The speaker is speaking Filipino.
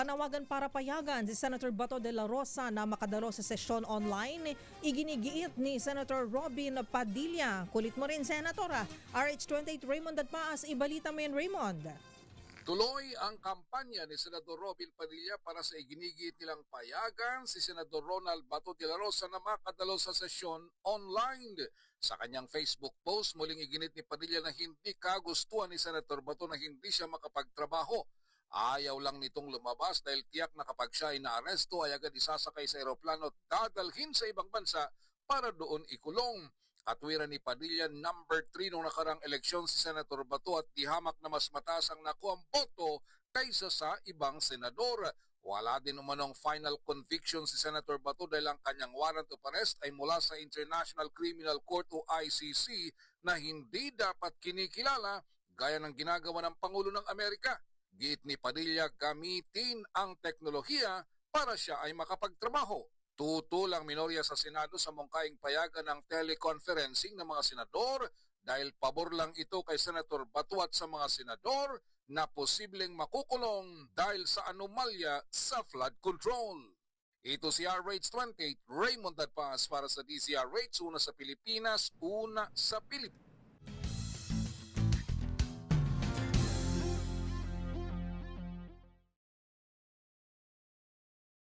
panawagan para payagan si Senator Bato de la Rosa na makadalo sa sesyon online, iginigiit ni Senator Robin Padilla. Kulit mo rin, Senator. RH28 Raymond at Paas, ibalita mo yan, Raymond. Tuloy ang kampanya ni Senador Robin Padilla para sa iginigit nilang payagan si Senador Ronald Bato de la Rosa na makadalo sa sesyon online. Sa kanyang Facebook post, muling iginit ni Padilla na hindi kagustuhan ni Senator Bato na hindi siya makapagtrabaho. Ayaw lang nitong lumabas dahil tiyak na kapag siya ay naaresto ay agad isasakay sa eroplano at dadalhin sa ibang bansa para doon ikulong. Katwiran ni Padilla, number 3 nung nakarang eleksyon si Senator Bato at dihamak na mas mataas ang nakuhang boto kaysa sa ibang senador. Wala din umanong final conviction si Senator Bato dahil ang kanyang warrant of arrest ay mula sa International Criminal Court o ICC na hindi dapat kinikilala gaya ng ginagawa ng Pangulo ng Amerika. Giit ni Padilla, gamitin ang teknolohiya para siya ay makapagtrabaho. Tutol ang minorya sa Senado sa mungkaing payagan ng teleconferencing ng mga senador dahil pabor lang ito kay Senator Bato at sa mga senador na posibleng makukulong dahil sa anomalya sa flood control. Ito si RH28 Raymond Adpas para sa DZRH, una sa Pilipinas, una sa Pilipinas.